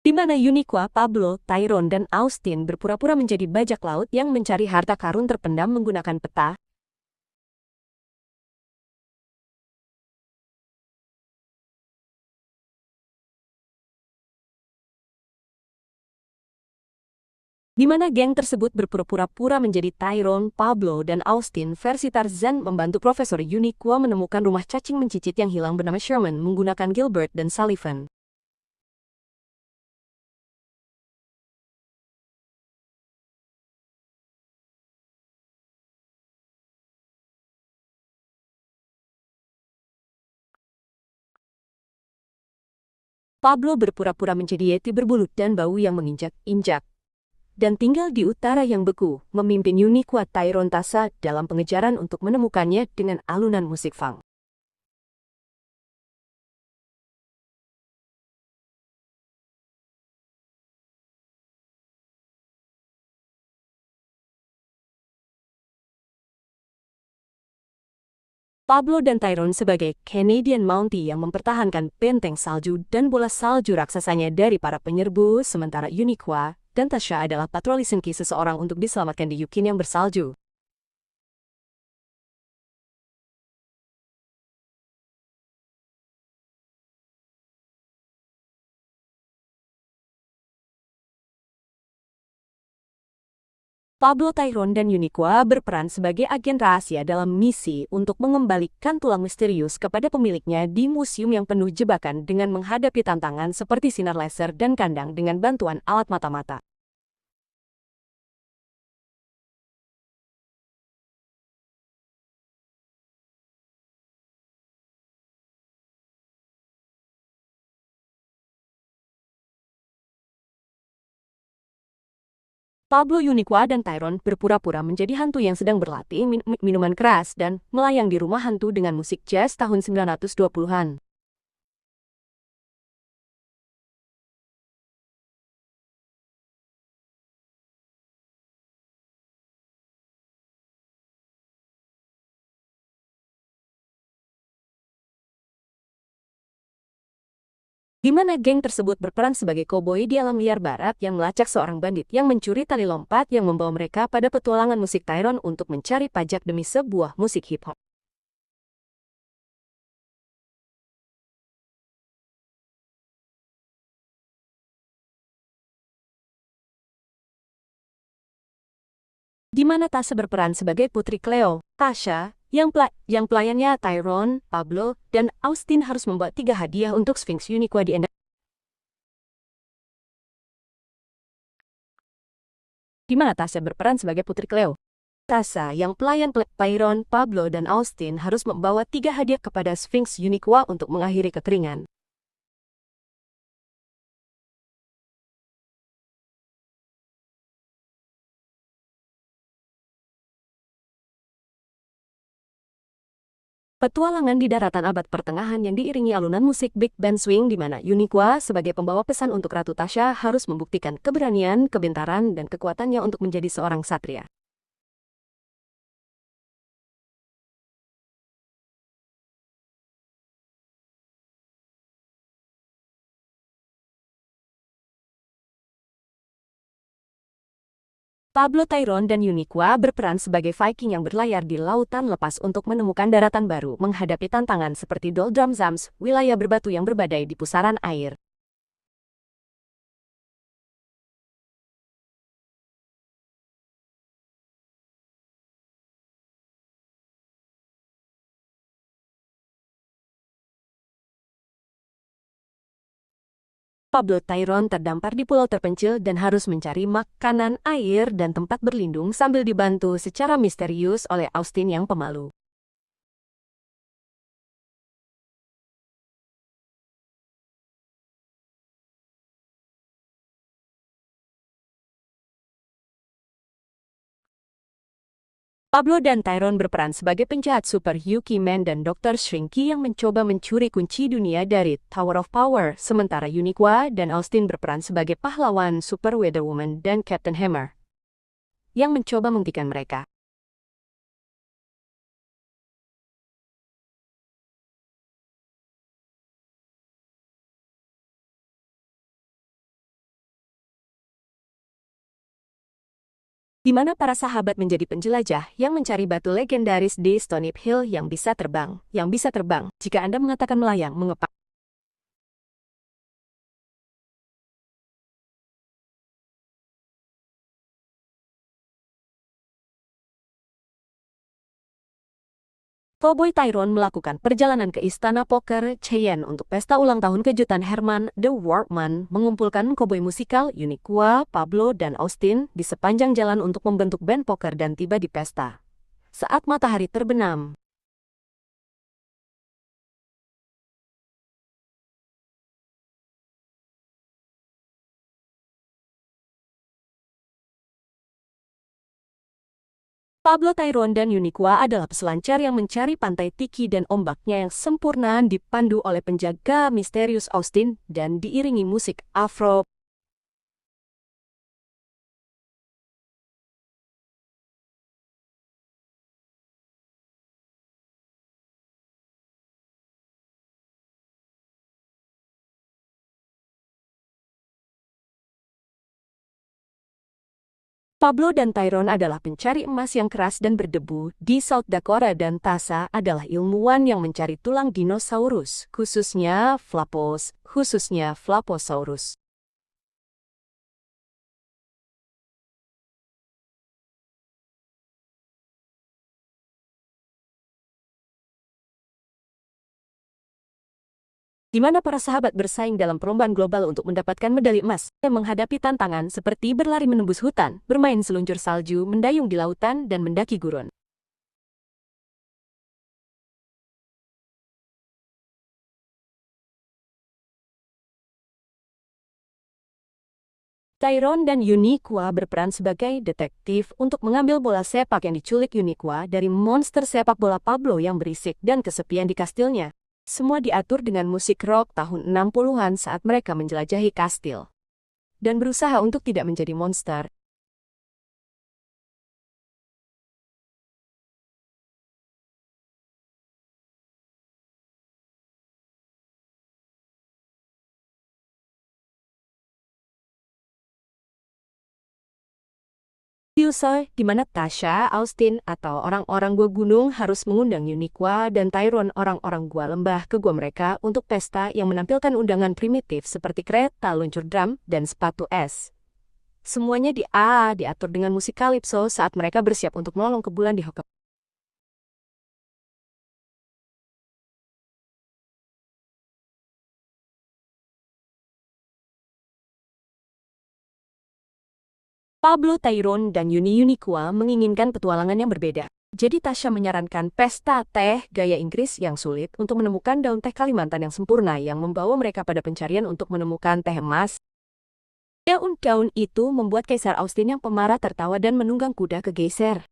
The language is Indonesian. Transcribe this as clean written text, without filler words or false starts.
di mana Uniqua, Pablo, Tyrone, dan Austin berpura-pura menjadi bajak laut yang mencari harta karun terpendam menggunakan peta. Di mana geng tersebut berpura-pura menjadi Tyrone, Pablo, dan Austin versi Tarzan membantu Profesor Uniqua menemukan rumah cacing mencicit yang hilang bernama Sherman menggunakan Gilbert dan Sullivan. Pablo berpura-pura menjadi Yeti berbulu dan bau yang menginjak-injak, dan tinggal di utara yang beku, memimpin Uniqua Tyrone Tasa dalam pengejaran untuk menemukannya dengan alunan musik funk. Pablo dan Tyrone sebagai Canadian Mountie yang mempertahankan benteng salju dan bola salju raksasanya dari para penyerbu, sementara Uniqua dan Tasha adalah patroli sengki seseorang untuk diselamatkan di Yukon yang bersalju. Pablo, Tyrone, dan Uniqua berperan sebagai agen rahasia dalam misi untuk mengembalikan tulang misterius kepada pemiliknya di museum yang penuh jebakan dengan menghadapi tantangan seperti sinar laser dan kandang dengan bantuan alat mata-mata. Pablo, Uniqua, dan Tyrone berpura-pura menjadi hantu yang sedang berlatih minuman keras dan melayang di rumah hantu dengan musik jazz tahun 1920-an. Di mana geng tersebut berperan sebagai koboi di alam liar barat yang melacak seorang bandit yang mencuri tali lompat yang membawa mereka pada petualangan musik Tyrone untuk mencari pajak demi sebuah musik hip-hop. Di mana Tasha berperan sebagai Putri Cleo. Tasha, yang pelayannya Tyrone, Pablo, dan Austin harus membawa 3 hadiah untuk Sphinx Uniqua di mana Tasha berperan sebagai Putri Cleo. Tasha, yang pelayan Tyrone, Pablo, dan Austin harus membawa 3 hadiah kepada Sphinx Uniqua untuk mengakhiri kekeringan. Petualangan di daratan abad pertengahan yang diiringi alunan musik Big Band Swing di mana Uniqua sebagai pembawa pesan untuk Ratu Tasha harus membuktikan keberanian, kebintaran, dan kekuatannya untuk menjadi seorang satria. Pablo, Tyrone, dan Uniqua berperan sebagai Viking yang berlayar di lautan lepas untuk menemukan daratan baru, menghadapi tantangan seperti Doldrums, wilayah berbatu yang berbadai di pusaran air. Pablo, Tyrone terdampar di pulau terpencil dan harus mencari makanan, air, dan tempat berlindung sambil dibantu secara misterius oleh Austin yang pemalu. Pablo dan Tyrone berperan sebagai penjahat super Yuki Man dan Dr. Shrinky yang mencoba mencuri kunci dunia dari Tower of Power, sementara Uniqua dan Austin berperan sebagai pahlawan Super Weather Woman dan Captain Hammer yang mencoba menghentikan mereka. di mana para sahabat menjadi penjelajah yang mencari batu legendaris di Stony Hill yang mencari batu legendaris di Stony Hill yang bisa terbang. Jika Anda mengatakan melayang, mengapa? Cowboy Tyrone melakukan perjalanan ke Istana Poker Cheyenne untuk pesta ulang tahun kejutan Herman The Workman, mengumpulkan koboi musikal Uniqua, Pablo, dan Austin di sepanjang jalan untuk membentuk band poker dan tiba di pesta saat matahari terbenam. Pablo Tyrone dan Uniqua adalah peselancar yang mencari pantai Tiki dan ombaknya yang sempurna, dipandu oleh penjaga misterius Austin dan diiringi musik Afro. Pablo dan Tyrone adalah pencari emas yang keras dan berdebu di South Dakota, dan Tasha adalah ilmuwan yang mencari tulang dinosaurus, khususnya Flaposaurus. Di mana para sahabat bersaing dalam perlombaan global untuk mendapatkan medali emas dan menghadapi tantangan seperti berlari menembus hutan, bermain seluncur salju, mendayung di lautan, dan mendaki gurun. Tyrone dan Uniqua berperan sebagai detektif untuk mengambil bola sepak yang diculik Uniqua dari monster sepak bola Pablo yang berisik dan kesepian di kastilnya. Semua diatur dengan musik rock tahun 60-an saat mereka menjelajahi kastil dan berusaha untuk tidak menjadi monster. Diusai di mana Tasha, Austin, atau orang-orang gua gunung harus mengundang Uniqua dan Tyrone, orang-orang gua lembah, ke gua mereka untuk pesta yang menampilkan undangan primitif seperti kereta luncur drum dan sepatu es. Semuanya diatur dengan musik calypso saat mereka bersiap untuk melolong ke bulan di Hokkaido. Pablo, Tyrone, dan Uniqua menginginkan petualangan yang berbeda. Jadi Tasha menyarankan pesta teh gaya Inggris yang sulit untuk menemukan daun teh Kalimantan yang sempurna yang membawa mereka pada pencarian untuk menemukan teh emas. Daun-daun itu membuat Kaisar Austin yang pemarah tertawa dan menunggang kuda ke geser.